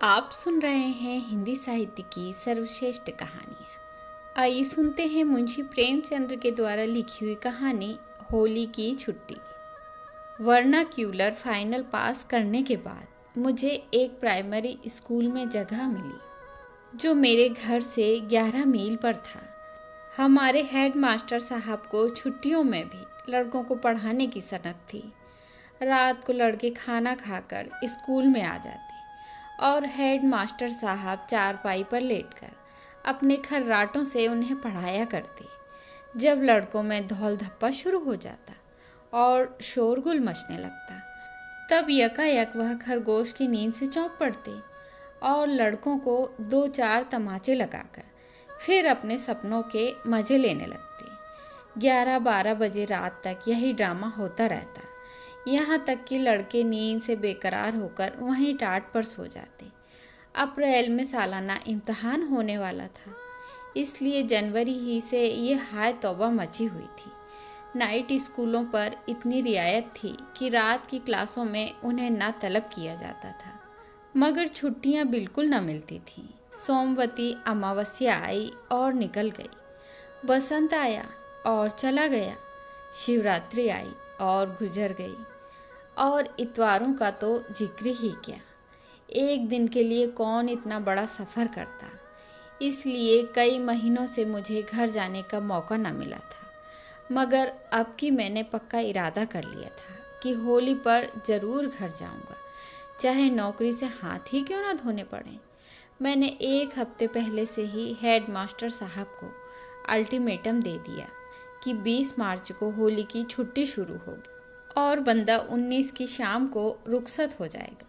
आप सुन रहे हैं हिंदी साहित्य की सर्वश्रेष्ठ कहानियाँ। आइए सुनते हैं मुंशी प्रेमचंद्र के द्वारा लिखी हुई कहानी होली की छुट्टी। वर्नाक्यूलर फाइनल पास करने के बाद मुझे एक प्राइमरी स्कूल में जगह मिली, जो मेरे घर से 11 मील पर था। हमारे हेड मास्टर साहब को छुट्टियों में भी लड़कों को पढ़ाने की सनक थी। रात को लड़के खाना खाकर स्कूल में आ जाते और हेड मास्टर साहब चारपाई पर लेटकर अपने खर्राटों से उन्हें पढ़ाया करते। जब लड़कों में धौल धप्पा शुरू हो जाता और शोरगुल मचने लगता, तब यकायक वह खरगोश की नींद से चौंक पड़ते और लड़कों को 2-4 तमाचे लगाकर फिर अपने सपनों के मज़े लेने लगते। 11-12 बजे रात तक यही ड्रामा होता रहता, यहाँ तक कि लड़के नींद से बेकरार होकर वहीं टाट पर सो जाते। अप्रैल में सालाना इम्तहान होने वाला था, इसलिए जनवरी ही से ये हाय तौबा मची हुई थी। नाइट स्कूलों पर इतनी रियायत थी कि रात की क्लासों में उन्हें ना तलब किया जाता था, मगर छुट्टियाँ बिल्कुल न मिलती थीं। सोमवती अमावस्या आई और निकल गई, बसंत आया और चला गया, शिवरात्रि आई और गुजर गई, और इतवारों का तो जिक्र ही क्या। एक दिन के लिए कौन इतना बड़ा सफ़र करता। इसलिए कई महीनों से मुझे घर जाने का मौका न मिला था, मगर अब की मैंने पक्का इरादा कर लिया था कि होली पर ज़रूर घर जाऊंगा, चाहे नौकरी से हाथ ही क्यों ना धोने पड़े। मैंने 1 हफ्ते पहले से ही हेड मास्टर साहब को अल्टीमेटम दे दिया कि 20 मार्च को होली की छुट्टी शुरू होगी और बंदा 19 की शाम को रुखसत हो जाएगा।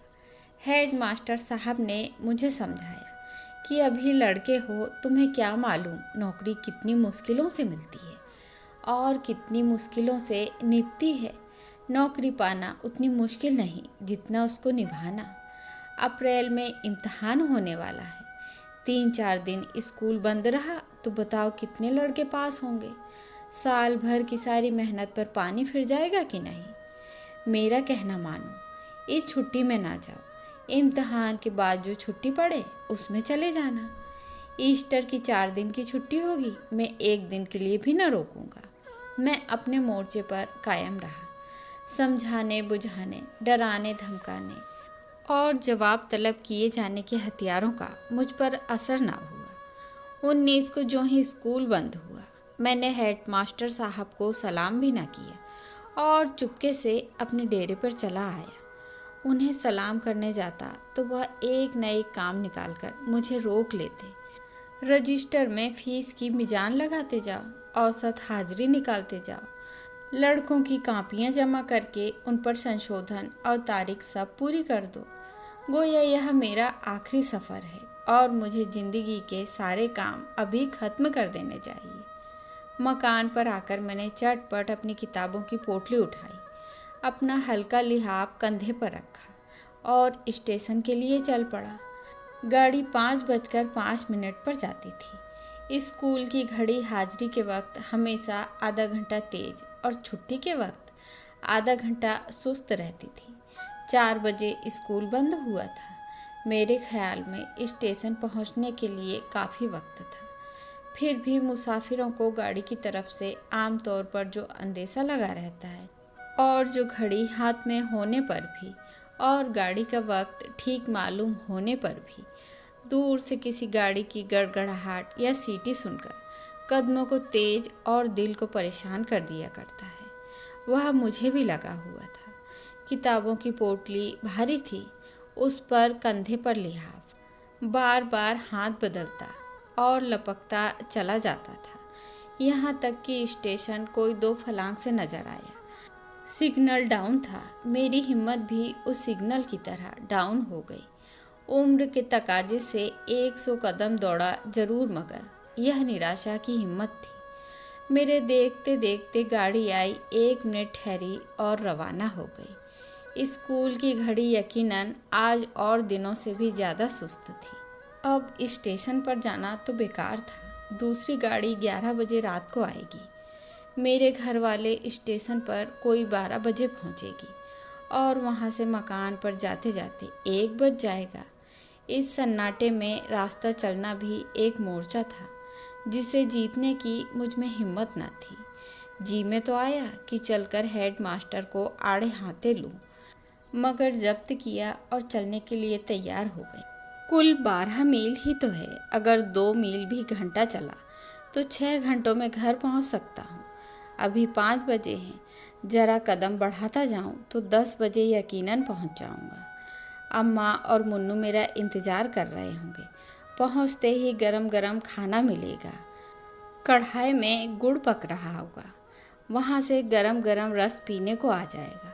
हेड मास्टर साहब ने मुझे समझाया कि अभी लड़के हो, तुम्हें क्या मालूम नौकरी कितनी मुश्किलों से मिलती है और कितनी मुश्किलों से निभती है। नौकरी पाना उतनी मुश्किल नहीं जितना उसको निभाना। अप्रैल में इम्तहान होने वाला है, 3-4 दिन स्कूल बंद रहा तो बताओ कितने लड़के पास होंगे। साल भर की सारी मेहनत पर पानी फिर जाएगा कि नहीं। मेरा कहना मानो, इस छुट्टी में ना जाओ। इम्तहान के बाद जो छुट्टी पड़े उसमें चले जाना। ईस्टर की 4 दिन की छुट्टी होगी, मैं 1 दिन के लिए भी न रोकूंगा। मैं अपने मोर्चे पर कायम रहा। समझाने बुझाने, डराने धमकाने और जवाब तलब किए जाने के हथियारों का मुझ पर असर ना हुआ। 19 को जो ही स्कूल बंद हुआ, मैंने हेड मास्टर साहब को सलाम भी ना किया और चुपके से अपने डेरे पर चला आया। उन्हें सलाम करने जाता तो वह एक न एक काम निकालकर मुझे रोक लेते। रजिस्टर में फीस की मिजान लगाते जाओ, औसत हाजिरी निकालते जाओ, लड़कों की कापियां जमा करके उन पर संशोधन और तारीख सब पूरी कर दो। गोया यह मेरा आखिरी सफ़र है और मुझे ज़िंदगी के सारे काम अभी ख़त्म कर देने चाहिए। मकान पर आकर मैंने चटपट अपनी किताबों की पोटली उठाई, अपना हल्का लिहाफ कंधे पर रखा और स्टेशन के लिए चल पड़ा। गाड़ी 5:05 पर जाती थी। स्कूल की घड़ी हाजिरी के वक्त हमेशा आधा घंटा तेज और छुट्टी के वक्त आधा घंटा सुस्त रहती थी। 4 बजे स्कूल बंद हुआ था। मेरे ख्याल में स्टेशन पहुंचने के लिए काफ़ी वक्त था। फिर भी मुसाफिरों को गाड़ी की तरफ से आमतौर पर जो अंदेशा लगा रहता है और जो घड़ी हाथ में होने पर भी और गाड़ी का वक्त ठीक मालूम होने पर भी दूर से किसी गाड़ी की गड़गड़ाहट या सीटी सुनकर कदमों को तेज और दिल को परेशान कर दिया करता है, वह मुझे भी लगा हुआ था। किताबों की पोटली भारी थी, उस पर कंधे पर लिहाफ, बार बार हाथ बदलता और लपकता चला जाता था, यहाँ तक कि स्टेशन कोई 2 फलांग से नजर आया। सिग्नल डाउन था। मेरी हिम्मत भी उस सिग्नल की तरह डाउन हो गई। उम्र के तकाजे से 100 कदम दौड़ा जरूर, मगर यह निराशा की हिम्मत थी। मेरे देखते देखते गाड़ी आई, 1 मिनट ठहरी और रवाना हो गई। स्कूल की घड़ी यकीनन आज और दिनों से भी ज़्यादा सुस्त थी। अब स्टेशन पर जाना तो बेकार था। दूसरी गाड़ी 11 बजे रात को आएगी। मेरे घर वाले स्टेशन पर कोई 12 बजे पहुंचेगी और वहां से मकान पर जाते जाते 1 बज जाएगा। इस सन्नाटे में रास्ता चलना भी एक मोर्चा था जिसे जीतने की मुझ में हिम्मत न थी। जी में तो आया कि चलकर हेड मास्टर को आड़े हाथे लूं, मगर जब्त किया और चलने के लिए तैयार हो गई। कुल 12 मील ही तो है, अगर 2 मील भी घंटा चला तो 6 घंटों में घर पहुंच सकता हूं। अभी 5 बजे हैं, जरा कदम बढ़ाता जाऊं तो 10 बजे यकीनन पहुंच जाऊंगा। अम्मा और मुन्नू मेरा इंतज़ार कर रहे होंगे। पहुंचते ही गरम गरम खाना मिलेगा। कढ़ाई में गुड़ पक रहा होगा, वहाँ से गरम गरम रस पीने को आ जाएगा।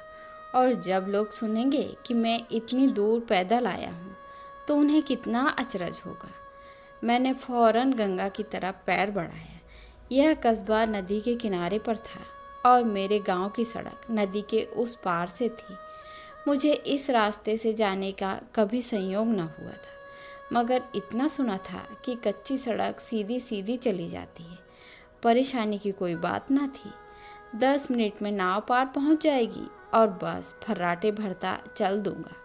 और जब लोग सुनेंगे कि मैं इतनी दूर पैदल आया हूँ तो उन्हें कितना अचरज होगा। मैंने फौरन गंगा की तरफ पैर बढ़ाया। यह कस्बा नदी के किनारे पर था और मेरे गांव की सड़क नदी के उस पार से थी। मुझे इस रास्ते से जाने का कभी संयोग न हुआ था, मगर इतना सुना था कि कच्ची सड़क सीधी सीधी चली जाती है। परेशानी की कोई बात न थी। 10 मिनट में नाव पार पहुंच जाएगी और बस फर्राटे भरता चल दूंगा।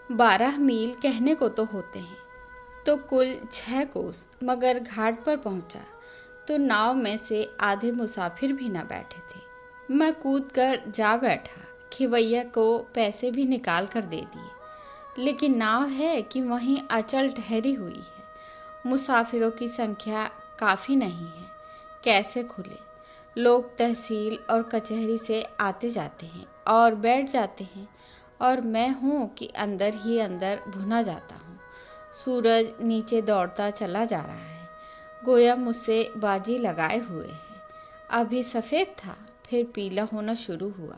12 मील कहने को तो होते हैं तो कुल 6 कोस, मगर घाट पर पहुंचा तो नाव में से आधे मुसाफिर भी न बैठे थे। मैं कूद कर जा बैठा, खिवैया को पैसे भी निकाल कर दे दिए, लेकिन नाव है कि वहीं अचल ठहरी हुई है। मुसाफिरों की संख्या काफ़ी नहीं है, कैसे खुले। लोग तहसील और कचहरी से आते जाते हैं और बैठ जाते हैं, और मैं हूँ कि अंदर ही अंदर भुना जाता हूँ। सूरज नीचे दौड़ता चला जा रहा है, गोया मुझसे बाजी लगाए हुए है। अभी सफ़ेद था, फिर पीला होना शुरू हुआ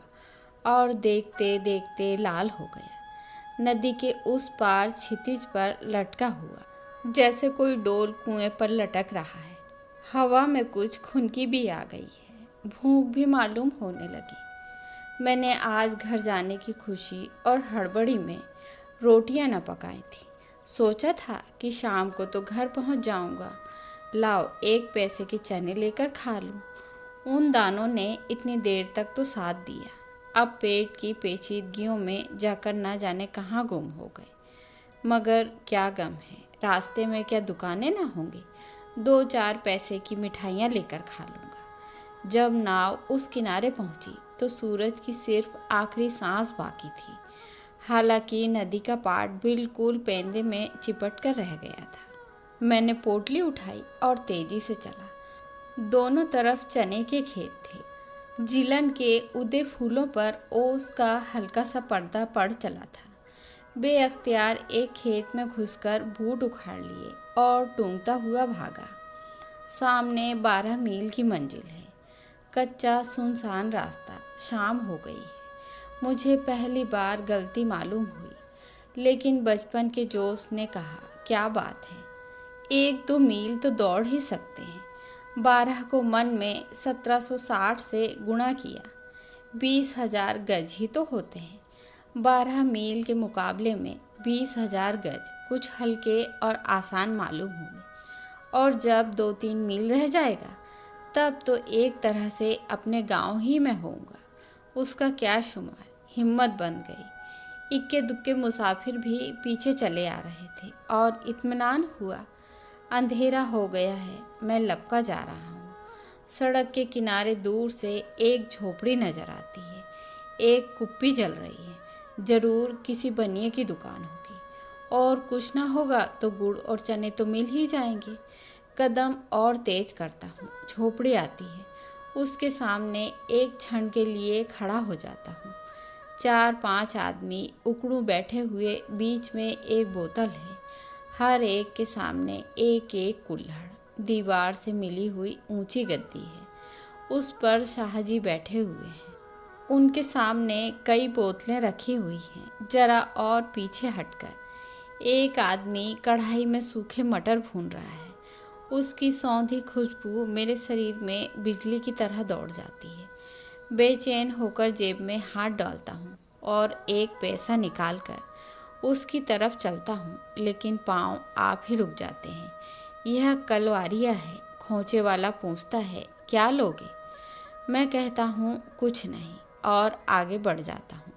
और देखते देखते लाल हो गया। नदी के उस पार क्षितिज पर लटका हुआ, जैसे कोई डोल कुएं पर लटक रहा है। हवा में कुछ खुनकी भी आ गई है, भूख भी मालूम होने लगी। मैंने आज घर जाने की खुशी और हड़बड़ी में रोटियां न पकाई थी। सोचा था कि शाम को तो घर पहुंच जाऊंगा, लाओ 1 पैसे के चने लेकर खा लूं। उन दानों ने इतनी देर तक तो साथ दिया, अब पेट की पेचीदगियों में जाकर ना जाने कहाँ गुम हो गए। मगर क्या गम है, रास्ते में क्या दुकानें ना होंगी? 2-4 पैसे की मिठाइयाँ लेकर खा लूँगा। जब नाव उस किनारे पहुँची तो सूरज की सिर्फ आखिरी सांस बाकी थी। हालांकि नदी का पाट बिल्कुल पेंदे में चिपट कर रह गया था। मैंने पोटली उठाई और तेजी से चला। दोनों तरफ चने के खेत थे। जिलन के उदे फूलों पर ओस का हल्का सा पर्दा पड़ चला था। बेअख्तियार एक खेत में घुसकर बूट उखाड़ लिए और टूंगता हुआ भागा। सामने 12 मील की मंजिल है, कच्चा सुनसान रास्ता। शाम हो गई है। मुझे पहली बार गलती मालूम हुई, लेकिन बचपन के जोश ने कहा, क्या बात है, 1-2 मील तो दौड़ ही सकते हैं। 12 को मन में 1760 से गुणा किया, 20,000 गज ही तो होते हैं। 12 मील के मुकाबले में 20,000 गज कुछ हल्के और आसान मालूम हुए। और जब 2-3 मील रह जाएगा तब तो एक तरह से अपने गांव ही में होऊंगा। उसका क्या शुमार। हिम्मत बंध गई। इक्के दुक्के मुसाफिर भी पीछे चले आ रहे थे और इत्मीनान हुआ। अंधेरा हो गया है, मैं लपका जा रहा हूँ। सड़क के किनारे दूर से एक झोपड़ी नजर आती है, एक कुप्पी जल रही है। जरूर किसी बनिए की दुकान होगी, और कुछ ना होगा तो गुड़ और चने तो मिल ही जाएंगे। कदम और तेज करता हूँ, झोपड़ी आती है। उसके सामने एक क्षण के लिए खड़ा हो जाता हूँ। 4-5 आदमी उकड़ू बैठे हुए, बीच में एक बोतल है। हर एक के सामने एक एक कुल्हड़। दीवार से मिली हुई ऊंची गद्दी है, उस पर शाहजी बैठे हुए हैं। उनके सामने कई बोतलें रखी हुई हैं। जरा और पीछे हटकर एक आदमी कढ़ाई में सूखे मटर भून रहा है। उसकी सौंधी खुशबू मेरे शरीर में बिजली की तरह दौड़ जाती है। बेचैन होकर जेब में हाथ डालता हूँ और 1 पैसा निकालकर उसकी तरफ चलता हूँ, लेकिन पाँव आप ही रुक जाते हैं। यह कलवारिया है। खोंचे वाला पूछता है, क्या लोगे? मैं कहता हूँ, कुछ नहीं, और आगे बढ़ जाता हूँ।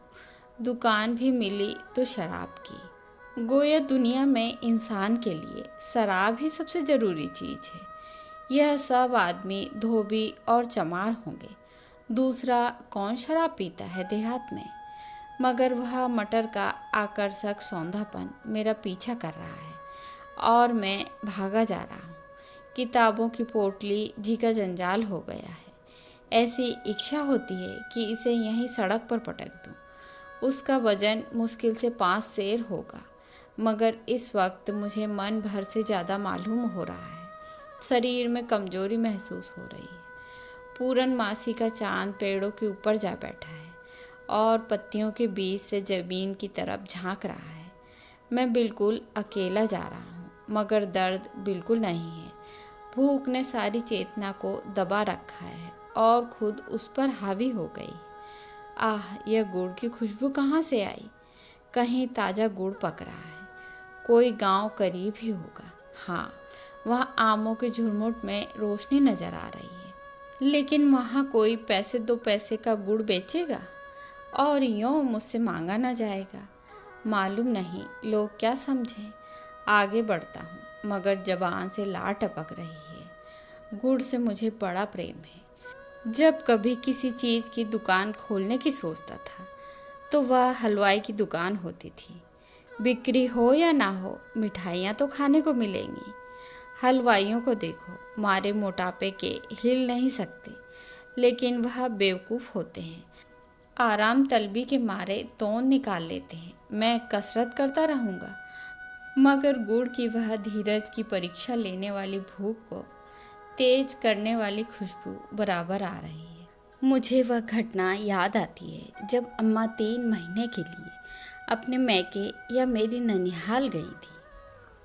दुकान भी मिली तो शराब की। गोया दुनिया में इंसान के लिए शराब ही सबसे ज़रूरी चीज़ है। यह सब आदमी धोबी और चमार होंगे। दूसरा कौन शराब पीता है देहात में। मगर वह मटर का आकर्षक सौंधापन मेरा पीछा कर रहा है और मैं भागा जा रहा हूँ। किताबों की पोटली जी का जंजाल हो गया है। ऐसी इच्छा होती है कि इसे यहीं सड़क पर पटक दूँ। उसका वजन मुश्किल से 5 सेर होगा, मगर इस वक्त मुझे मन भर से ज़्यादा मालूम हो रहा है। शरीर में कमजोरी महसूस हो रही है। पूरनमासी का चांद पेड़ों के ऊपर जा बैठा है और पत्तियों के बीच से ज़मीन की तरफ झांक रहा है। मैं बिल्कुल अकेला जा रहा हूँ, मगर दर्द बिल्कुल नहीं है। भूख ने सारी चेतना को दबा रखा है और खुद उस पर हावी हो गई। आह, यह गुड़ की खुशबू कहाँ से आई? कहीं ताज़ा गुड़ पक रहा है। कोई गांव करीब ही होगा। हाँ, वहाँ आमों के झुरमुट में रोशनी नज़र आ रही है। लेकिन वहाँ कोई पैसे 2 पैसे का गुड़ बेचेगा और यूँ मुझसे मांगा ना जाएगा। मालूम नहीं लोग क्या समझें। आगे बढ़ता हूँ, मगर ज़बान से लार टपक रही है। गुड़ से मुझे बड़ा प्रेम है। जब कभी किसी चीज़ की दुकान खोलने की सोचता था तो वह हलवाई की दुकान होती थी। बिक्री हो या ना हो, मिठाइयाँ तो खाने को मिलेंगी। हलवाइयों को देखो, मारे मोटापे के हिल नहीं सकते, लेकिन वह बेवकूफ़ होते हैं। आराम तलबी के मारे तोंद निकाल लेते हैं। मैं कसरत करता रहूँगा, मगर गुड़ की वह धीरज की परीक्षा लेने वाली भूख को तेज करने वाली खुशबू बराबर आ रही है। मुझे वह घटना याद आती है जब अम्मा 3 महीने के लिए अपने मैके या मेरी ननिहाल गई थी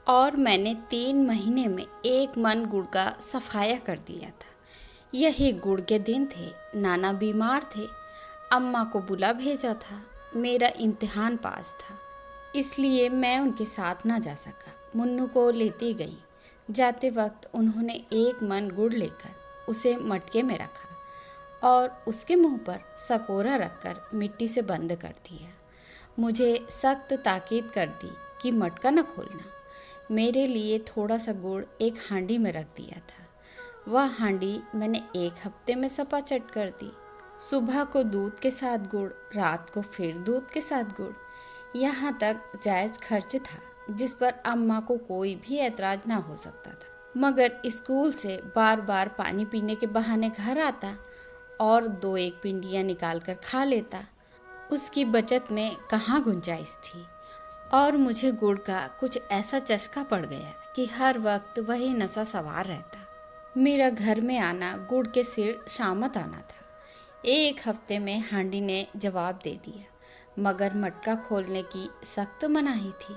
और मैंने 3 महीने में 1 मन गुड़ का सफाया कर दिया था। यही गुड़ के दिन थे। नाना बीमार थे। अम्मा को बुला भेजा था। मेरा इम्तिहान पास था, इसलिए मैं उनके साथ ना जा सका। मुन्नू को लेती गई। जाते वक्त उन्होंने 1 मन गुड़ लेकर उसे मटके में रखा और उसके मुंह पर सकोरा रखकर मिट्टी से बंद कर दिया। मुझे सख्त ताकीद कर दी कि मटका न खोलना। मेरे लिए थोड़ा सा गुड़ एक हांडी में रख दिया था। वह हांडी मैंने 1 हफ्ते में सपाचट कर दी। सुबह को दूध के साथ गुड़, रात को फिर दूध के साथ गुड़। यहाँ तक जायज़ खर्च था जिस पर अम्मा को कोई भी एतराज़ ना हो सकता था। मगर स्कूल से बार बार पानी पीने के बहाने घर आता और 2-1 पिंडियाँ निकाल कर खा लेता। उसकी बचत में कहाँ गुंजाइश थी। और मुझे गुड़ का कुछ ऐसा चस्का पड़ गया कि हर वक्त वही नशा सवार रहता। मेरा घर में आना गुड़ के सिर शामत आना था। 1 हफ्ते में हांडी ने जवाब दे दिया, मगर मटका खोलने की सख्त मनाही थी।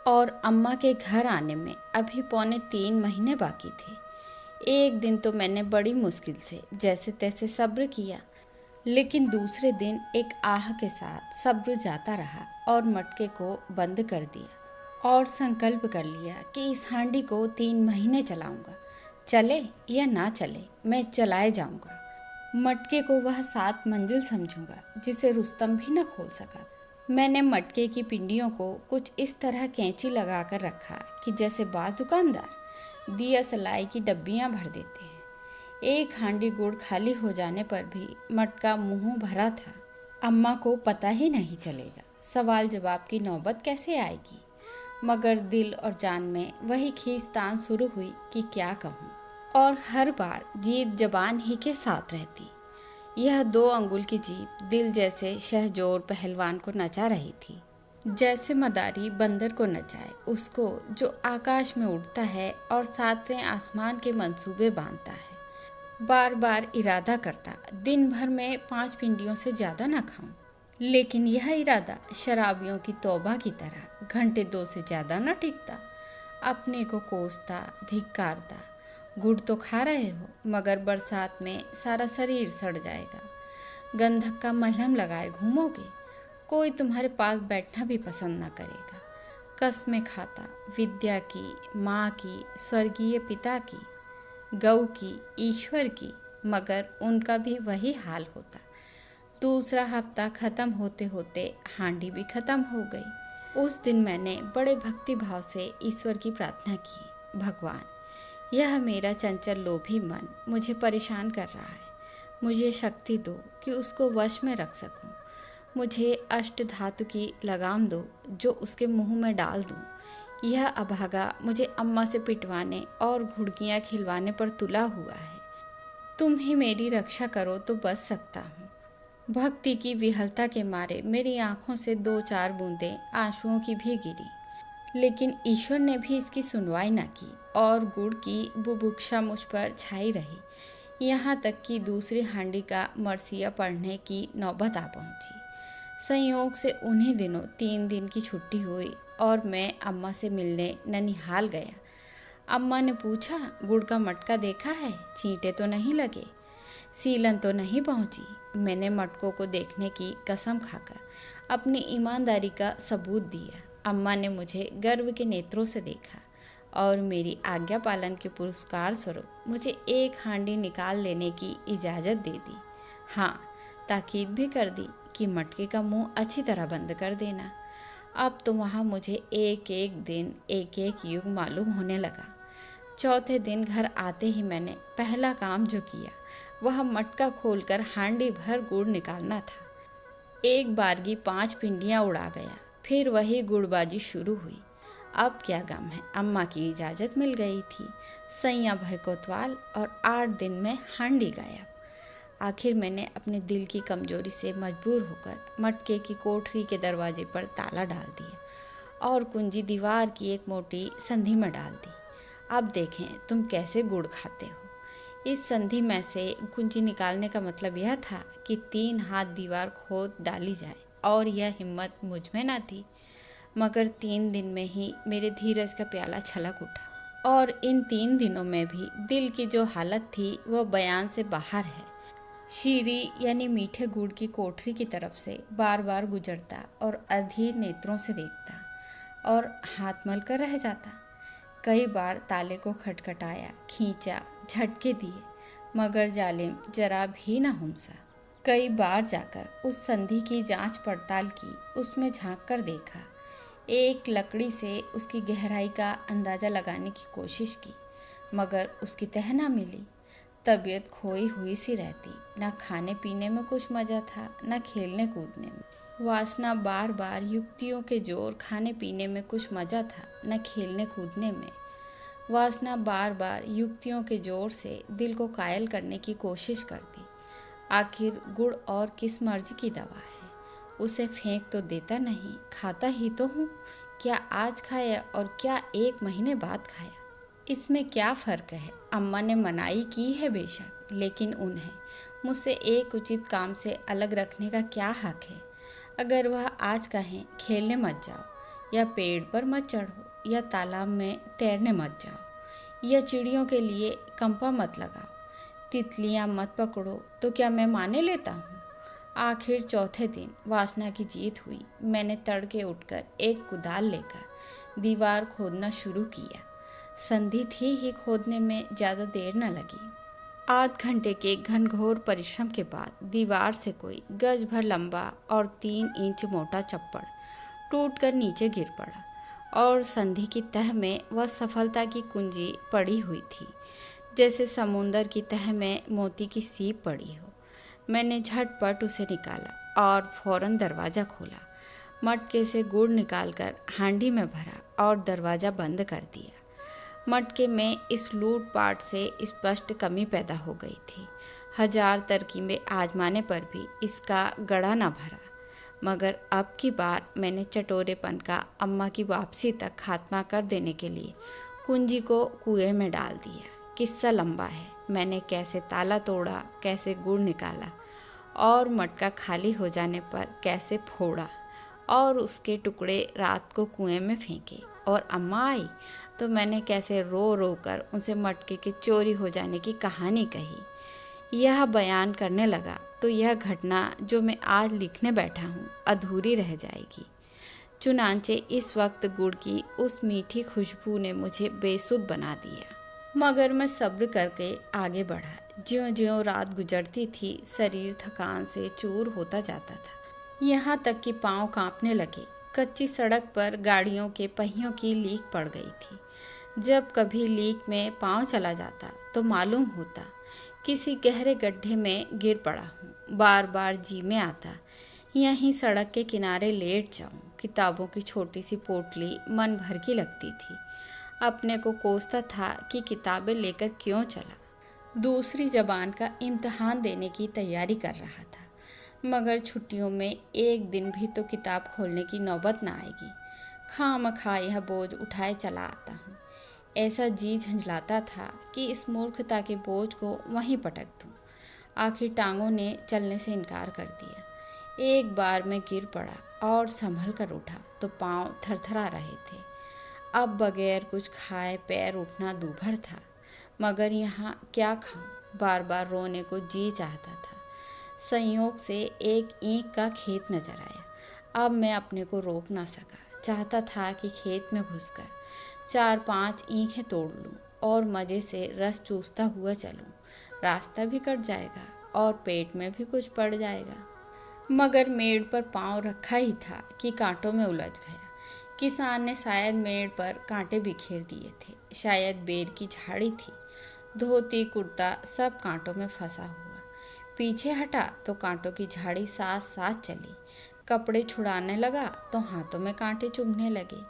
और अम्मा के घर आने में अभी 2.25 महीने बाकी थे। एक दिन तो मैंने बड़ी मुश्किल से जैसे तैसे सब्र किया, लेकिन दूसरे दिन एक आह के साथ सब्र जाता रहा और मटके को बंद कर दिया और संकल्प कर लिया कि इस हांडी को 3 महीने चलाऊंगा। चले या ना चले, मैं चलाए जाऊंगा। मटके को वह 7 मंजिल समझूंगा जिसे रुस्तम भी न खोल सका। मैंने मटके की पिंडियों को कुछ इस तरह कैंची लगाकर रखा कि जैसे बाज़ दुकानदार दिया सलाई की डब्बियां भर देते हैं। 1 हांडी गुड़ खाली हो जाने पर भी मटका मुंह भरा था। अम्मा को पता ही नहीं चलेगा। सवाल जवाब की नौबत कैसे आएगी। मगर दिल और जान में वही खींचतान शुरू हुई कि क्या कहूँ, और हर बार जीत जबान ही के साथ रहती। यह 2 अंगुल की जीभ दिल जैसे शहजोर पहलवान को नचा रही थी, जैसे मदारी बंदर को नचाए, उसको जो आकाश में उड़ता है और 7वें आसमान के मंसूबे बांधता है। बार बार इरादा करता दिन भर में 5 पिंडियों से ज़्यादा ना खाऊं, लेकिन यह इरादा शराबियों की तौबा की तरह घंटे 2 से ज़्यादा न टिकता। अपने को कोसता, धिक्कारता, गुड़ तो खा रहे हो, मगर बरसात में सारा शरीर सड़ जाएगा। गंधक का मलहम लगाए घूमोगे, कोई तुम्हारे पास बैठना भी पसंद न करेगा। कसमें खाता, विद्या की, माँ की, स्वर्गीय पिता की, गौ की, ईश्वर की, मगर उनका भी वही हाल होता। दूसरा हफ्ता ख़त्म होते होते हांडी भी ख़त्म हो गई। उस दिन मैंने बड़े भक्ति भाव से ईश्वर की प्रार्थना की, भगवान, यह मेरा चंचल लोभी मन मुझे परेशान कर रहा है। मुझे शक्ति दो कि उसको वश में रख सकूं। मुझे अष्ट धातु की लगाम दो जो उसके मुंह में डाल दूं। यह अभागा मुझे अम्मा से पिटवाने और घुड़कियां खिलवाने पर तुला हुआ है। तुम ही मेरी रक्षा करो तो बच सकता हूँ। भक्ति की विहलता के मारे मेरी आंखों से 2-4 बूंदें आंसुओं की भी गिरी, लेकिन ईश्वर ने भी इसकी सुनवाई न की और गुड़ की बुभुक्षा मुझ पर छाई रही। यहाँ तक कि दूसरी हांडी का मरसिया पढ़ने की नौबत आ पहुँची। संयोग से उन्हीं दिनों 3 दिन की छुट्टी हुई और मैं अम्मा से मिलने ननिहाल गया। अम्मा ने पूछा, गुड़ का मटका देखा है? चींटे तो नहीं लगे? सीलन तो नहीं पहुंची? मैंने मटकों को देखने की कसम खाकर अपनी ईमानदारी का सबूत दिया। अम्मा ने मुझे गर्व के नेत्रों से देखा और मेरी आज्ञा पालन के पुरस्कार स्वरूप मुझे 1 हांडी निकाल लेने की इजाज़त दे दी। हाँ, ताकीद भी कर दी कि मटके का मुंह अच्छी तरह बंद कर देना। अब तो वहाँ मुझे एक एक दिन एक एक युग मालूम होने लगा। चौथे दिन घर आते ही मैंने पहला काम जो किया वह मटका खोलकर हांडी भर गुड़ निकालना था। एक बारगी 5 पिंडियाँ उड़ा गया। फिर वही गुड़बाजी शुरू हुई। अब क्या गम है, अम्मा की इजाज़त मिल गई थी। सैया भय कोतवाल और 8 दिन में हांडी गायब। आखिर मैंने अपने दिल की कमजोरी से मजबूर होकर मटके की कोठरी के दरवाजे पर ताला डाल दिया और कुंजी दीवार की एक मोटी संधि में डाल दी। अब देखें तुम कैसे गुड़ खाते हो। इस संधि में से कुंजी निकालने का मतलब यह था कि 3 हाथ दीवार खोद डाली जाए और यह हिम्मत मुझ में न थी। मगर 3 दिन में ही मेरे धीरज का प्याला छलक उठा और इन 3 दिनों में भी दिल की जो हालत थी वह बयान से बाहर है। शीरी यानी मीठे गुड़ की कोठरी की तरफ से बार बार गुजरता और अधीर नेत्रों से देखता और हाथ मल कर रह जाता। कई बार ताले को खटखटाया, खींचा, झटके दिए, मगर जालिम जरा भी न हुमसा। कई बार जाकर उस संधि की जांच पड़ताल की, उसमें झांक कर देखा, एक लकड़ी से उसकी गहराई का अंदाज़ा लगाने की कोशिश की, मगर उसकी तह न मिली। तबीयत खोई हुई सी रहती, न खाने पीने में कुछ मज़ा था, न खेलने कूदने में। वासना बार बार युक्तियों के जोर, खाने पीने में कुछ मज़ा था, न खेलने कूदने में। वासना बार बार युक्तियों के जोर से दिल को कायल करने की कोशिश करती। आखिर गुड़ और किस मर्जी की दवा है, उसे फेंक तो देता नहीं, खाता ही तो हूँ। क्या आज खाया और क्या 1 महीने बाद खाया, इसमें क्या फ़र्क है। अम्मा ने मनाही की है बेशक, लेकिन उन्हें मुझसे एक उचित काम से अलग रखने का क्या हक है। अगर वह आज कहें खेलने मत जाओ, या पेड़ पर मत चढ़ो, या तालाब में तैरने मत जाओ, या चिड़ियों के लिए कंपा मत लगाओ, तितलियां मत पकड़ो, तो क्या मैं माने लेता हूँ। आखिर चौथे दिन वासना की जीत हुई। मैंने तड़के उठकर एक कुदाल लेकर दीवार खोदना शुरू किया। संधि थी ही, खोदने में ज़्यादा देर न लगी। आध घंटे के घनघोर परिश्रम के बाद दीवार से कोई गज भर लंबा और 3 इंच मोटा चप्पड़ टूटकर नीचे गिर पड़ा और संधि की तह में वह सफलता की कुंजी पड़ी हुई थी, जैसे समुंदर की तह में मोती की सीप पड़ी हो। मैंने झटपट उसे निकाला और फौरन दरवाज़ा खोला। मटके से गुड़ निकालकर हांडी में भरा और दरवाज़ा बंद कर दिया। मटके में इस लूटपाट से स्पष्ट कमी पैदा हो गई थी। 1000 तरकीबें आजमाने पर भी इसका गड़ा न भरा। मगर अब की बार मैंने चटोरेपन का अम्मा की वापसी तक खात्मा कर देने के लिए कुंजी को कुएं में डाल दिया। किस्सा लंबा है। मैंने कैसे ताला तोड़ा, कैसे गुड़ निकाला और मटका खाली हो जाने पर कैसे फोड़ा और उसके टुकड़े रात को कुएं में फेंके, और अम्मा आई तो मैंने कैसे रो रो कर उनसे मटके के चोरी हो जाने की कहानी कही। यह बयान करने लगा तो यह घटना जो मैं आज लिखने बैठा हूँ अधूरी रह जाएगी। चुनांचे इस वक्त गुड़ की उस मीठी खुशबू ने मुझे बेसुध बना दिया। मगर मैं सब्र करके आगे बढ़ा। ज्यों-ज्यों रात गुजरती थी, शरीर थकान से चूर होता जाता था। यहाँ तक कि पाँव कांपने लगे। कच्ची सड़क पर गाड़ियों के पहियों की लीक पड़ गई थी। जब कभी लीक में पाँव चला जाता तो मालूम होता किसी गहरे गड्ढे में गिर पड़ा हूँ। बार बार जी में आता यहीं सड़क के किनारे लेट जाऊँ। किताबों की छोटी सी पोटली मन भर की लगती थी। अपने को कोसता था कि किताबें लेकर क्यों चला। दूसरी जबान का इम्तिहान देने की तैयारी कर रहा था, मगर छुट्टियों में एक दिन भी तो किताब खोलने की नौबत ना आएगी। खामखा यह बोझ उठाए चला आता हूँ। ऐसा जी झंझलाता था कि इस मूर्खता के बोझ को वहीं पटक दूँ। आखिर टांगों ने चलने से इनकार कर दिया। एक बार मैं गिर पड़ा और संभल कर उठा तो पाँव थरथरा रहे थे। अब बगैर कुछ खाए पैर उठना दूभर था, मगर यहाँ क्या खाऊं। बार बार रोने को जी चाहता था। संयोग से एक ईंख का खेत नजर आया। अब मैं अपने को रोक ना सका। चाहता था कि खेत में घुसकर 4-5 ईंखें तोड़ लूं और मज़े से रस चूसता हुआ चलूं। रास्ता भी कट जाएगा और पेट में भी कुछ पड़ जाएगा। मगर मेड़ पर पाँव रखा ही था कि कांटों में उलझ गया। किसान ने शायद मेड़ पर कांटे बिखेर दिए थे। शायद बेर की झाड़ी थी। धोती कुर्ता सब कांटों में फंसा हुआ। पीछे हटा तो कांटों की झाड़ी साथ साथ चली। कपड़े छुड़ाने लगा तो हाथों में कांटे चुभने लगे।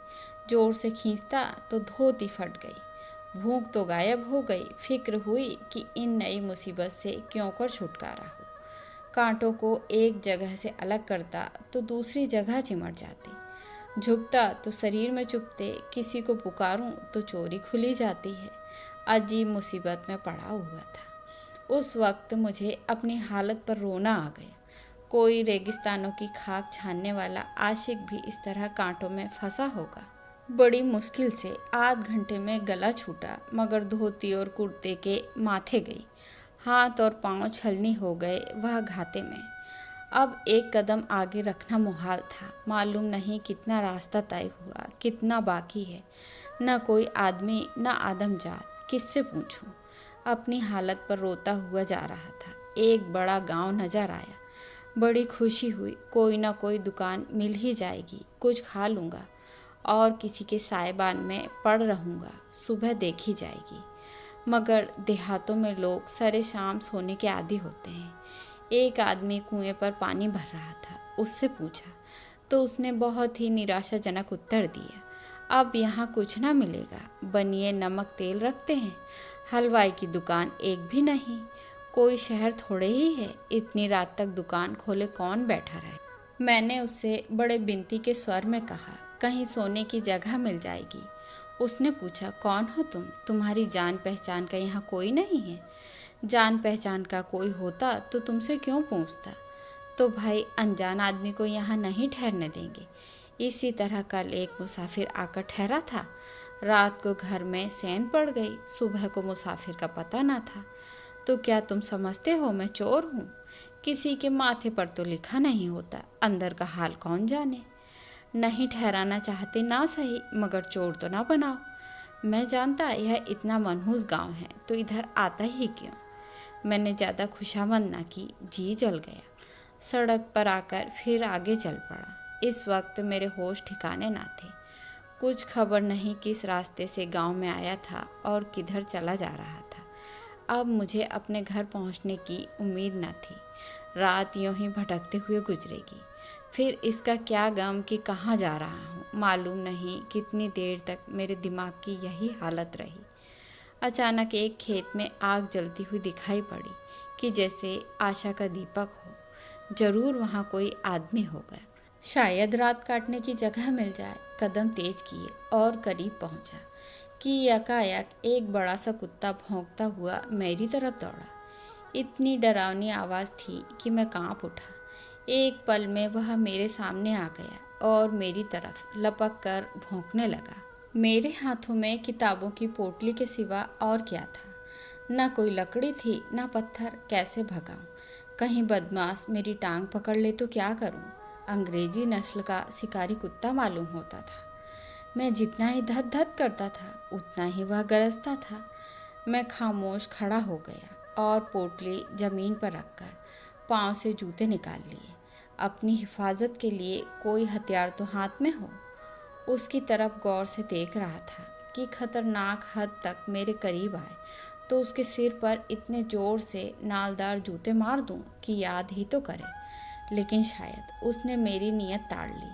जोर से खींचता तो धोती फट गई। भूख तो गायब हो गई। फिक्र हुई कि इन नई मुसीबत से क्यों कर छुटकारा हो। कांटों को एक जगह से अलग करता तो दूसरी जगह चिमट जाती। झुकता तो शरीर में चुभते। किसी को पुकारूं तो चोरी खुली जाती है। अजीब मुसीबत में पड़ा हुआ था। उस वक्त मुझे अपनी हालत पर रोना आ गया। कोई रेगिस्तानों की खाक छानने वाला आशिक भी इस तरह कांटों में फंसा होगा। बड़ी मुश्किल से आध घंटे में गला छूटा, मगर धोती और कुर्ते के माथे गई। हाथ और पांव छलनी हो गए वह घाते में। अब एक कदम आगे रखना मुहाल था। मालूम नहीं कितना रास्ता तय हुआ, कितना बाकी है। न कोई आदमी न आदमजात, किससे पूछूं। अपनी हालत पर रोता हुआ जा रहा था। एक बड़ा गांव नजर आया। बड़ी खुशी हुई। कोई ना कोई दुकान मिल ही जाएगी। कुछ खा लूँगा और किसी के सायबान में पड़ रहूँगा। सुबह देखी जाएगी। मगर देहातों में लोग सरे शाम सोने के आदी होते हैं। एक आदमी कुएं पर पानी भर रहा था। उससे पूछा तो उसने बहुत ही निराशाजनक उत्तर दिया, अब यहाँ कुछ ना मिलेगा। बनिए नमक तेल रखते हैं, हलवाई की दुकान एक भी नहीं। कोई शहर थोड़े ही है, इतनी रात तक दुकान खोले कौन बैठा रहे। मैंने उससे बड़े बिनती के स्वर में कहा, कहीं सोने की जगह मिल जाएगी। उसने पूछा, कौन हो तुम? तुम्हारी जान पहचान का यहाँ कोई नहीं है? जान पहचान का कोई होता तो तुमसे क्यों पूछता? तो भाई अनजान आदमी को यहाँ नहीं ठहरने देंगे। इसी तरह कल एक मुसाफिर आकर ठहरा था। रात को घर में सैंध पड़ गई। सुबह को मुसाफिर का पता ना था। तो क्या तुम समझते हो मैं चोर हूँ? किसी के माथे पर तो लिखा नहीं होता, अंदर का हाल कौन जाने। नहीं ठहराना चाहते ना सही, मगर चोर तो ना बनाओ। मैं जानता यह इतना मनहूस गांव है तो इधर आता ही क्यों। मैंने ज़्यादा खुशामद ना की, जी जल गया। सड़क पर आकर फिर आगे चल पड़ा। इस वक्त मेरे होश ठिकाने ना थे। कुछ खबर नहीं किस रास्ते से गांव में आया था और किधर चला जा रहा था। अब मुझे अपने घर पहुंचने की उम्मीद न थी। रात यूं ही भटकते हुए गुजरेगी। फिर इसका क्या गम कि कहाँ जा रहा हूँ। मालूम नहीं कितनी देर तक मेरे दिमाग की यही हालत रही। अचानक एक खेत में आग जलती हुई दिखाई पड़ी कि जैसे आशा का दीपक हो। जरूर वहाँ कोई आदमी होगा। शायद रात काटने की जगह मिल जाए। कदम तेज किए और करीब पहुँचा कि यकायक एक बड़ा सा कुत्ता भौंकता हुआ मेरी तरफ दौड़ा। इतनी डरावनी आवाज़ थी कि मैं कांप उठा। एक पल में वह मेरे सामने आ गया और मेरी तरफ लपक कर भौंकने लगा। मेरे हाथों में किताबों की पोटली के सिवा और क्या था। न कोई लकड़ी थी न पत्थर। कैसे भगाऊं? कहीं बदमाश मेरी टांग पकड़ ले तो क्या करूं? अंग्रेजी नस्ल का शिकारी कुत्ता मालूम होता था। मैं जितना ही धद धद करता था उतना ही वह गरजता था। मैं खामोश खड़ा हो गया और पोटली जमीन पर रखकर पाँव से जूते निकाल लिए। अपनी हिफाजत के लिए कोई हथियार तो हाथ में हो। उसकी तरफ गौर से देख रहा था कि खतरनाक हद तक मेरे करीब आए तो उसके सिर पर इतने जोर से नालदार जूते मार दूं कि याद ही तो करे। लेकिन शायद उसने मेरी नीयत ताड़ ली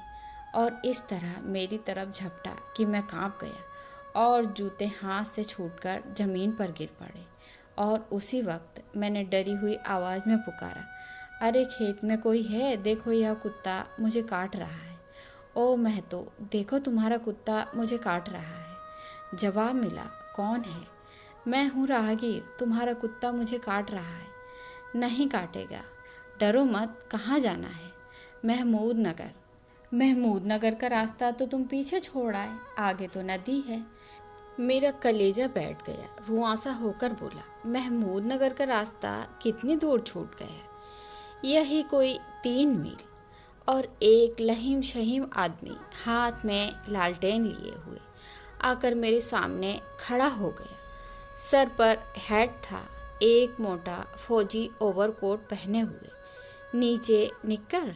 और इस तरह मेरी तरफ झपटा कि मैं कांप गया और जूते हाथ से छूटकर ज़मीन पर गिर पड़े। और उसी वक्त मैंने डरी हुई आवाज़ में पुकारा, अरे खेत में कोई है, देखो यह कुत्ता मुझे काट रहा है। ओ महतो, देखो तुम्हारा कुत्ता मुझे काट रहा है। जवाब मिला, कौन है? मैं हूँ राहगीर, तुम्हारा कुत्ता मुझे काट रहा है। नहीं काटेगा, डरो मत। कहाँ जाना है? महमूद नगर। महमूद नगर का रास्ता तो तुम पीछे छोड़ आए, आगे तो नदी है। मेरा कलेजा बैठ गया, रुआंसा होकर बोला, महमूद नगर का रास्ता कितनी दूर छूट गया? यही कोई 3 मील। और एक लहीम शहीम आदमी हाथ में लालटेन लिए हुए आकर मेरे सामने खड़ा हो गया। सर पर हैट था, एक मोटा फौजी ओवरकोट पहने हुए, नीचे निक्कर,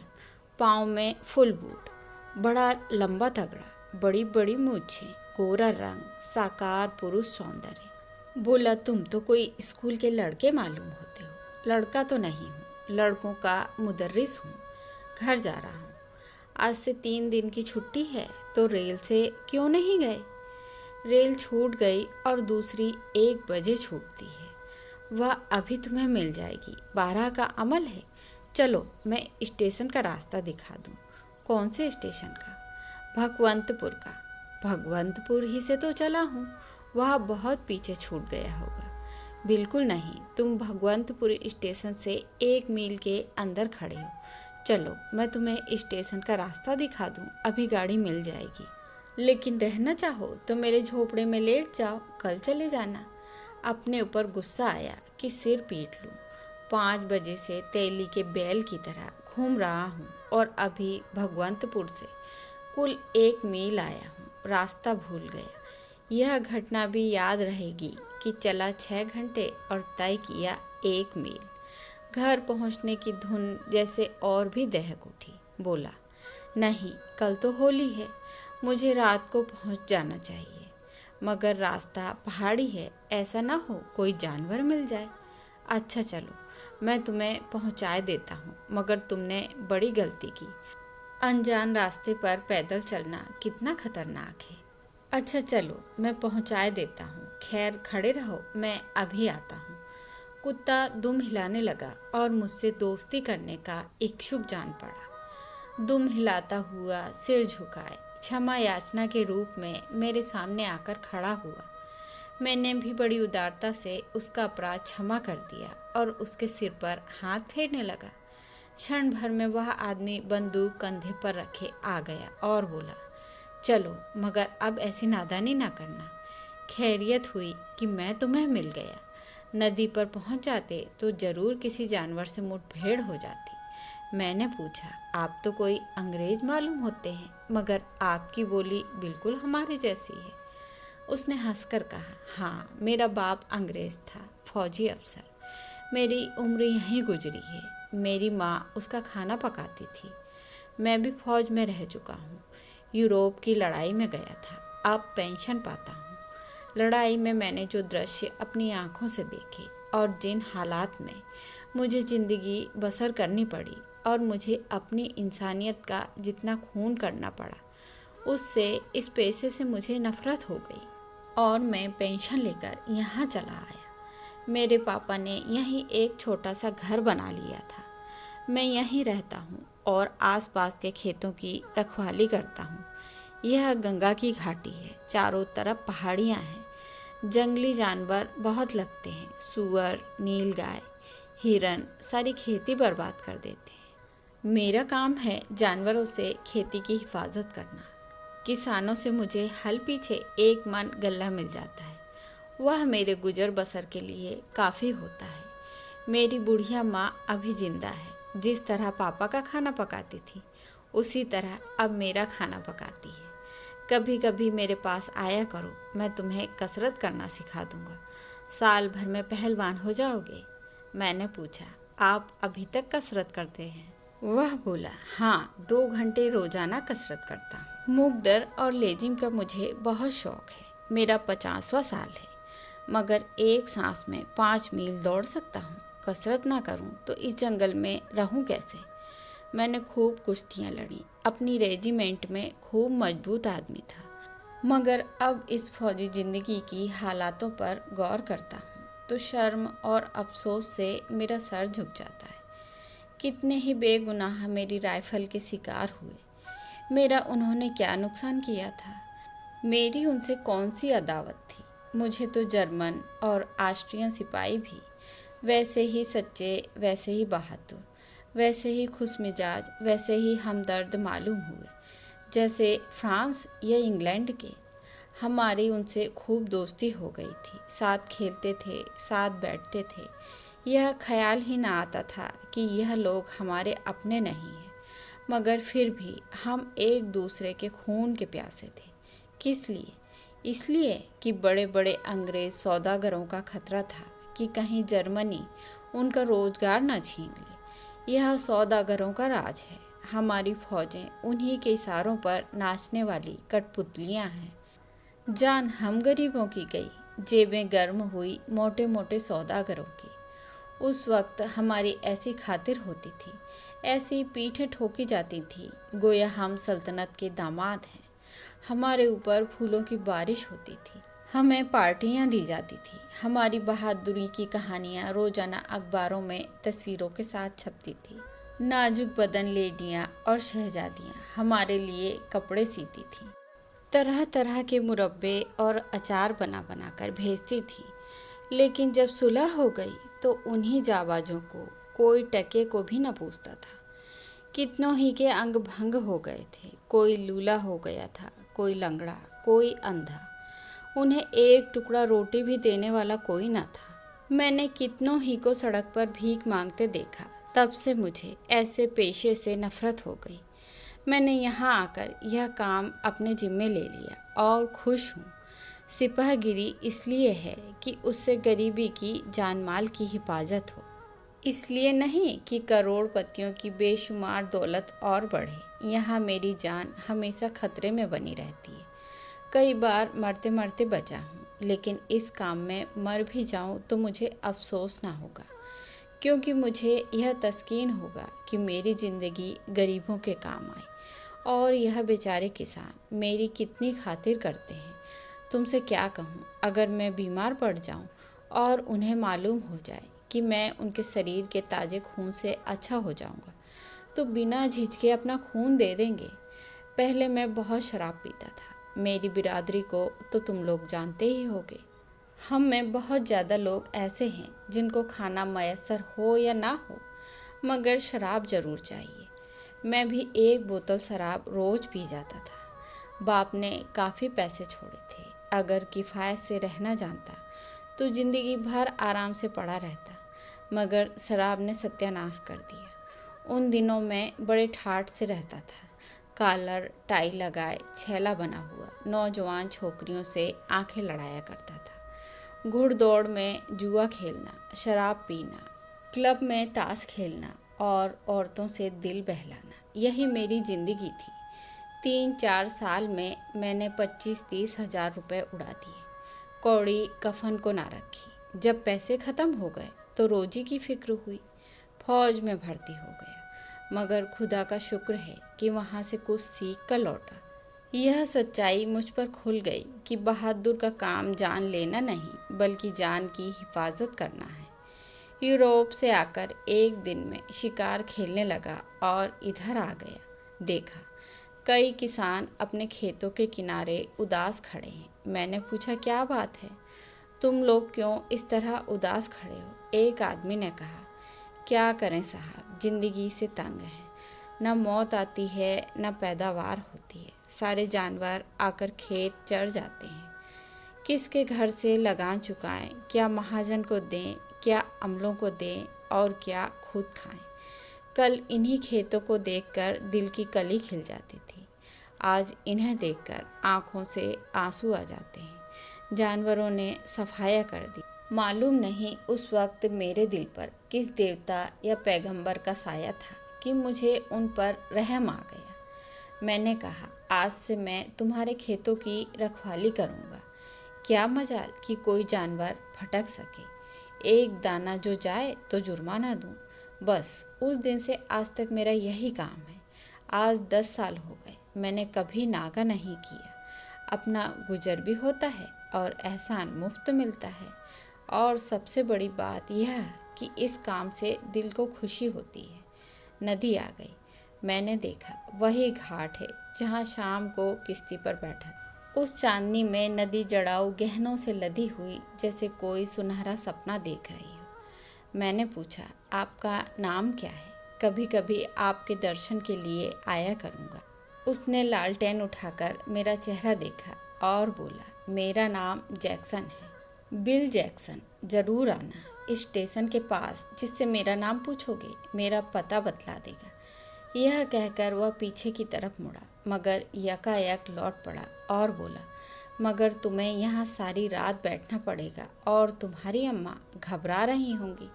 पाँव में फुल बूट, बड़ा लंबा तगड़ा, बड़ी बड़ी मूछें, गोरा रंग, साकार पुरुष सौंदर्य। बोला, तुम तो कोई स्कूल के लड़के मालूम होते हो। लड़का तो नहीं हूँ, लड़कों का मुदर्रिस हूँ। घर जा रहा हूँ। आज से 3 दिन की छुट्टी है तो रेल से क्यों नहीं गए? रेल छूट गई और दूसरी 1 बजे छूटती है। वह अभी तुम्हें मिल जाएगी। 12 का अमल है। चलो मैं स्टेशन का रास्ता दिखा दूँ। कौन से स्टेशन का? भगवंतपुर का। भगवंतपुर ही से तो चला हूँ, वह बहुत पीछे छूट गया होगा। बिल्कुल नहीं, तुम भगवंतपुर स्टेशन से 1 मील के अंदर खड़े हो। चलो मैं तुम्हें स्टेशन का रास्ता दिखा दूँ, अभी गाड़ी मिल जाएगी। लेकिन रहना चाहो तो मेरे झोपड़े में लेट जाओ, कल चले जाना। अपने ऊपर गुस्सा आया कि सिर पीट लूँ। 5 बजे से तेली के बैल की तरह घूम रहा हूँ और अभी भगवंतपुर से कुल 1 मील आया हूँ, रास्ता भूल गया। यह घटना भी याद रहेगी कि चला 6 घंटे और तय किया 1 मील। घर पहुँचने की धुन जैसे और भी दहक उठी। बोला, नहीं, कल तो होली है, मुझे रात को पहुँच जाना चाहिए। मगर रास्ता पहाड़ी है, ऐसा ना हो कोई जानवर मिल जाए। अच्छा चलो, मैं तुम्हें पहुँचाए देता हूँ, मगर तुमने बड़ी गलती की। अनजान रास्ते पर पैदल चलना कितना खतरनाक है। अच्छा चलो, मैं पहुँचाए देता हूँ। खैर खड़े रहो, मैं अभी आता हूँ। कुत्ता दुम हिलाने लगा और मुझसे दोस्ती करने का इच्छुक जान पड़ा। दुम हिलाता हुआ सिर झुकाए क्षमा याचना के रूप में मेरे सामने आकर खड़ा हुआ। मैंने भी बड़ी उदारता से उसका अपराध क्षमा कर दिया और उसके सिर पर हाथ फेरने लगा। क्षण भर में वह आदमी बंदूक कंधे पर रखे आ गया और बोला, चलो, मगर अब ऐसी नादानी ना करना। खैरियत हुई कि मैं तुम्हें मिल गया। नदी पर पहुंच जाते तो जरूर किसी जानवर से मुठभेड़ हो जाती। मैंने पूछा, आप तो कोई अंग्रेज मालूम होते हैं, मगर आपकी बोली बिल्कुल हमारे जैसी है। उसने हंसकर कहा, हाँ, मेरा बाप अंग्रेज था, फौजी अफसर। मेरी उम्र यहीं गुजरी है। मेरी माँ उसका खाना पकाती थी। मैं भी फौज में रह चुका हूँ। यूरोप की लड़ाई में गया था, अब पेंशन पाता हूँ। लड़ाई में मैंने जो दृश्य अपनी आंखों से देखे और जिन हालात में मुझे ज़िंदगी बसर करनी पड़ी और मुझे अपनी इंसानियत का जितना खून करना पड़ा, उससे इस पेशे से मुझे नफ़रत हो गई और मैं पेंशन लेकर यहाँ चला आया। मेरे पापा ने यहीं एक छोटा सा घर बना लिया था। मैं यहीं रहता हूँ और आसपास के खेतों की रखवाली करता हूँ। यह गंगा की घाटी है, चारों तरफ पहाड़ियाँ हैं। जंगली जानवर बहुत लगते हैं, सूअर, नीलगाय, हिरन सारी खेती बर्बाद कर देते हैं। मेरा काम है जानवरों से खेती की हिफाजत करना। किसानों से मुझे हल पीछे 1 मन गल्ला मिल जाता है, वह मेरे गुजर बसर के लिए काफ़ी होता है। मेरी बुढ़िया माँ अभी जिंदा है। जिस तरह पापा का खाना पकाती थी, उसी तरह अब मेरा खाना पकाती है। कभी कभी मेरे पास आया करो, मैं तुम्हें कसरत करना सिखा दूंगा। साल भर में पहलवान हो जाओगे। मैंने पूछा, आप अभी तक कसरत करते हैं? वह बोला, हाँ, 2 घंटे रोजाना कसरत करता हूँ। मुकदर और लेजिम का मुझे बहुत शौक है। मेरा 50वां साल है, मगर एक सांस में 5 मील दौड़ सकता हूँ। कसरत ना करूँ तो इस जंगल में रहूँ कैसे? मैंने खूब कुश्तियाँ लड़ी, अपनी रेजिमेंट में खूब मजबूत आदमी था, मगर अब इस फौजी जिंदगी की हालातों पर गौर करता हूँ तो शर्म और अफसोस से मेरा सर झुक जाता है। कितने ही बेगुनाह मेरी राइफल के शिकार हुए। मेरा उन्होंने क्या नुकसान किया था? मेरी उनसे कौन सी अदावत थी? मुझे तो जर्मन और ऑस्ट्रियन सिपाही भी वैसे ही सच्चे, वैसे ही बहादुर, वैसे ही खुशमिजाज, वैसे ही हमदर्द मालूम हुए जैसे फ्रांस या इंग्लैंड के। हमारी उनसे खूब दोस्ती हो गई थी, साथ खेलते थे, साथ बैठते थे। यह ख्याल ही ना आता था कि यह लोग हमारे अपने नहीं हैं, मगर फिर भी हम एक दूसरे के खून के प्यासे थे। किस लिए? इसलिए कि बड़े बड़े अंग्रेज सौदागरों का खतरा था कि कहीं जर्मनी उनका रोजगार न छीन ले। यह सौदागरों का राज है। हमारी फौजें उन्हीं के इशारों पर नाचने वाली कठपुतलियां हैं। जान हम गरीबों की गई, जेबें गर्म हुई मोटे मोटे सौदागरों की। उस वक्त हमारी ऐसी खातिर होती थी, ऐसी पीठें ठोकी जाती थी, गोया हम सल्तनत के दामाद हैं। हमारे ऊपर फूलों की बारिश होती थी, हमें पार्टियां दी जाती थी। हमारी बहादुरी की कहानियां रोजाना अखबारों में तस्वीरों के साथ छपती थी। नाजुक बदन लेडियां और शहजादियां हमारे लिए कपड़े सीती थीं, तरह तरह के मुरब्बे और अचार बना बना कर भेजती थी। लेकिन जब सुलह हो गई तो उन्हीं जाबाजों को कोई टके को भी न पूछता था। कितनों ही के अंग भंग हो गए थे, कोई लूला हो गया था, कोई लंगड़ा, कोई अंधा। उन्हें एक टुकड़ा रोटी भी देने वाला कोई न था। मैंने कितनों ही को सड़क पर भीख मांगते देखा। तब से मुझे ऐसे पेशे से नफरत हो गई। मैंने यहाँ आकर यह काम अपने जिम्मे ले लिया और खुश हूँ। सिपाहगिरी इसलिए है कि उससे गरीबी की जानमाल की हिफाजत हो, इसलिए नहीं कि करोड़पतियों की बेशुमार दौलत और बढ़े। यहाँ मेरी जान हमेशा खतरे में बनी रहती है। कई बार मरते मरते बचा हूँ, लेकिन इस काम में मर भी जाऊँ तो मुझे अफसोस ना होगा, क्योंकि मुझे यह तस्कीन होगा कि मेरी ज़िंदगी गरीबों के काम आए। और यह बेचारे किसान मेरी कितनी खातिर करते हैं। तुमसे क्या कहूँ, अगर मैं बीमार पड़ जाऊँ और उन्हें मालूम हो जाए कि मैं उनके शरीर के ताज़े खून से अच्छा हो जाऊँगा, तो बिना झिझके अपना खून दे देंगे। पहले मैं बहुत शराब पीता था। मेरी बिरादरी को तो तुम लोग जानते ही होगे। हम में बहुत ज़्यादा लोग ऐसे हैं जिनको खाना मयसर हो या ना हो, मगर शराब ज़रूर चाहिए। मैं भी 1 बोतल शराब रोज़ पी जाता था। बाप ने काफ़ी पैसे छोड़े थे। अगर किफ़ायत से रहना जानता तो ज़िंदगी भर आराम से पड़ा रहता, मगर शराब ने सत्यानाश कर दिया। उन दिनों में बड़े ठाठ से रहता था, कॉलर टाई लगाए, छैला बना हुआ, नौजवान छोकरियों से आंखें लड़ाया करता था। घुड़दौड़ में जुआ खेलना, शराब पीना, क्लब में ताश खेलना और औरतों से दिल बहलाना, यही मेरी ज़िंदगी थी। 3-4 साल में मैंने 25-30 हज़ार रुपये उड़ा दिए। कौड़ी कफन को ना रखी। जब पैसे ख़त्म हो गए तो रोजी की फिक्र हुई। फौज में भर्ती हो गया, मगर खुदा का शुक्र है कि वहाँ से कुछ सीख कर लौटा। यह सच्चाई मुझ पर खुल गई कि बहादुर का काम जान लेना नहीं, बल्कि जान की हिफाजत करना है। यूरोप से आकर एक दिन में शिकार खेलने लगा और इधर आ गया। देखा कई किसान अपने खेतों के किनारे उदास खड़े हैं। मैंने पूछा, क्या बात है, तुम लोग क्यों इस तरह उदास खड़े हो? एक आदमी ने कहा, क्या करें साहब, जिंदगी से तंग है। न मौत आती है न पैदावार होती है। सारे जानवर आकर खेत चर जाते हैं। किसके घर से लगान चुकाएं, क्या महाजन को दें, क्या अमलों को दें और क्या खुद खाएं। कल इन्हीं खेतों को देखकर दिल की कली खिल जाती थी। आज इन्हें देखकर आँखों से आंसू आ जाते हैं। जानवरों ने सफाया कर दी। मालूम नहीं उस वक्त मेरे दिल पर किस देवता या पैगंबर का साया था कि मुझे उन पर रहम आ गया। मैंने कहा, आज से मैं तुम्हारे खेतों की रखवाली करूँगा। क्या मजाल कि कोई जानवर भटक सके, एक दाना जो जाए तो जुर्माना दूँ। बस उस दिन से आज तक मेरा यही काम है। आज 10 साल हो गए, मैंने कभी नागा नहीं किया। अपना गुजर भी होता है और एहसान मुफ्त मिलता है। और सबसे बड़ी बात यह है कि इस काम से दिल को खुशी होती है। नदी आ गई। मैंने देखा, वही घाट है जहाँ शाम को किश्ती पर बैठा था। उस चांदनी में नदी जड़ाऊ गहनों से लदी हुई जैसे कोई सुनहरा सपना देख रही हो। मैंने पूछा, आपका नाम क्या है? कभी कभी आपके दर्शन के लिए आया करूँगा। उसने लालटेन उठाकर मेरा चेहरा देखा और बोला, मेरा नाम जैक्सन है, बिल जैक्सन। ज़रूर आना। इस स्टेशन के पास जिससे मेरा नाम पूछोगे मेरा पता बतला देगा। यह कहकर वह पीछे की तरफ मुड़ा, मगर यकायक लौट पड़ा और बोला, मगर तुम्हें यहाँ सारी रात बैठना पड़ेगा और तुम्हारी अम्मा घबरा रही होंगी।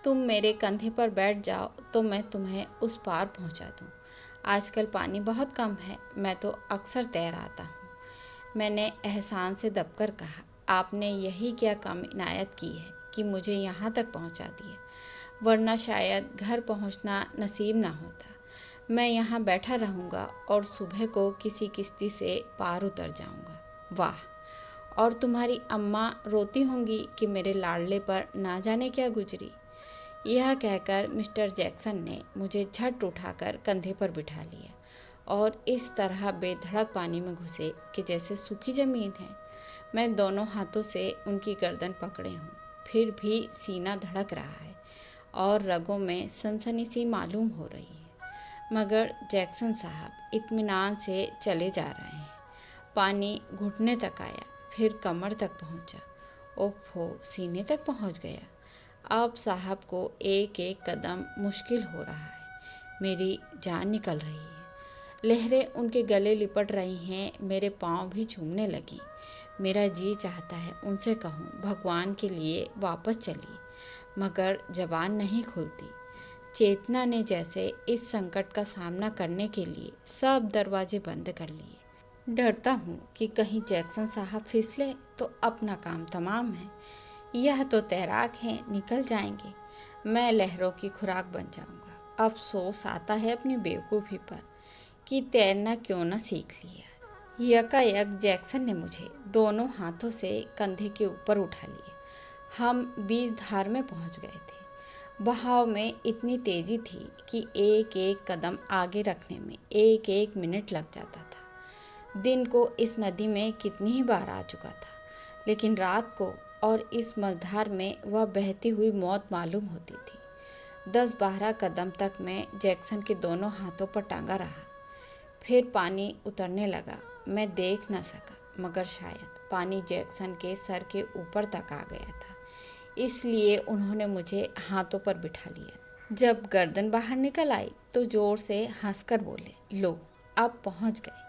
तुम मेरे कंधे पर बैठ जाओ तो मैं तुम्हें उस पार पहुँचा दूँ। आजकल पानी बहुत कम है, मैं तो अक्सर तैर आता हूँ। मैंने एहसान से दबकर कहा, आपने यही क्या कम इनायत की है कि मुझे यहाँ तक पहुँचा दिया, वरना शायद घर पहुँचना नसीब ना होता। मैं यहाँ बैठा रहूँगा और सुबह को किसी किश्ती से पार उतर जाऊँगा। वाह! और तुम्हारी अम्मा रोती होंगी कि मेरे लाडले पर ना जाने क्या गुजरी। यह कहकर मिस्टर जैक्सन ने मुझे झट उठाकर कंधे पर बिठा लिया और इस तरह बेधड़क पानी में घुसे कि जैसे सूखी ज़मीन है। मैं दोनों हाथों से उनकी गर्दन पकड़े हूँ, फिर भी सीना धड़क रहा है और रगों में सनसनी सी मालूम हो रही है। मगर जैक्सन साहब इत्मीनान से चले जा रहे हैं। पानी घुटने तक आया, फिर कमर तक पहुँचा। ओफो, सीने तक पहुँच गया। अब साहब को एक एक कदम मुश्किल हो रहा है। मेरी जान निकल रही है। लहरें उनके गले लिपट रही हैं, मेरे पाँव भी झूमने लगी। मेरा जी चाहता है उनसे कहूँ, भगवान के लिए वापस चलिए, मगर ज़बान नहीं खुलती। चेतना ने जैसे इस संकट का सामना करने के लिए सब दरवाजे बंद कर लिए। डरता हूँ कि कहीं जैक्सन साहब फिसले तो अपना काम तमाम है। यह तो तैराक हैं, निकल जाएंगे, मैं लहरों की खुराक बन जाऊँगा। अफसोस आता है अपनी बेवकूफ़ी पर कि तैरना क्यों न सीख लिया। यकायक जैक्सन ने मुझे दोनों हाथों से कंधे के ऊपर उठा लिया। हम बीच धार में पहुँच गए थे। बहाव में इतनी तेज़ी थी कि एक एक कदम आगे रखने में एक एक मिनट लग जाता था। दिन को इस नदी में कितनी ही बार आ चुका था, लेकिन रात को और इस मझधार में वह बहती हुई मौत मालूम होती थी। 10-12 कदम तक मैं जैक्सन के दोनों हाथों पर टांगा रहा। फिर पानी उतरने लगा। मैं देख न सका, मगर शायद पानी जैक्सन के सर के ऊपर तक आ गया था, इसलिए उन्होंने मुझे हाथों पर बिठा लिया। जब गर्दन बाहर निकल आई तो ज़ोर से हंसकर बोले, लो अब पहुंच गए।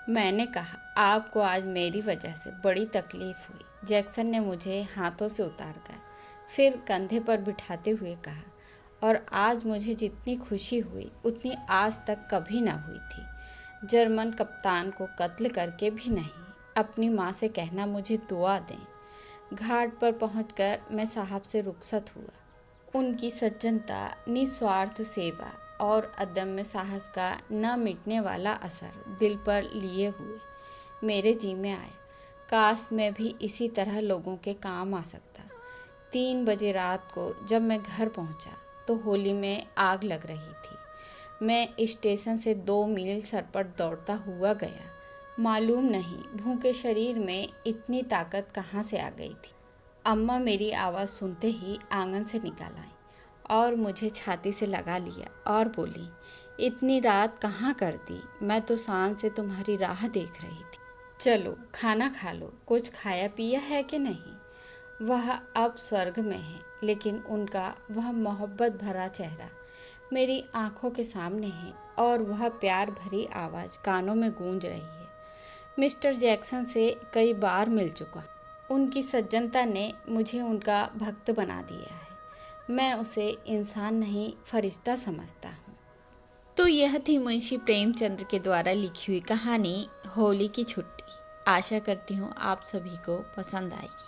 मैंने कहा, आपको आज मेरी वजह से बड़ी तकलीफ़ हुई। जैक्सन ने मुझे हाथों से उतार कर फिर कंधे पर बिठाते हुए कहा, और आज मुझे जितनी खुशी हुई उतनी आज तक कभी ना हुई थी। जर्मन कप्तान को कत्ल करके भी नहीं। अपनी माँ से कहना मुझे दुआ दें। घाट पर पहुंचकर मैं साहब से रुखसत हुआ। उनकी सज्जनता, निस्वार्थ सेवा और अदम्य साहस का न मिटने वाला असर दिल पर लिए हुए मेरे जी में आया। काश मैं भी इसी तरह लोगों के काम आ सकता। 3 बजे रात को जब मैं घर पहुंचा तो होली में आग लग रही थी। मैं स्टेशन से 2 मील सरपट दौड़ता हुआ गया। मालूम नहीं भूखे शरीर में इतनी ताकत कहाँ से आ गई थी। अम्मा मेरी आवाज़ सुनते ही आंगन से निकल आई और मुझे छाती से लगा लिया और बोली, इतनी रात कहाँ कर दी? मैं तो सांझ से तुम्हारी राह देख रही थी। चलो खाना खा लो। कुछ खाया पिया है कि नहीं? वह अब स्वर्ग में है, लेकिन उनका वह मोहब्बत भरा चेहरा मेरी आंखों के सामने है और वह प्यार भरी आवाज़ कानों में गूंज रही है। मिस्टर जैक्सन से कई बार मिल चुका। उनकी सज्जनता ने मुझे उनका भक्त बना दिया है। मैं उसे इंसान नहीं फरिश्ता समझता हूँ। तो यह थी मुंशी प्रेमचंद्र के द्वारा लिखी हुई कहानी होली की छुट्टी। आशा करती हूँ आप सभी को पसंद आएगी।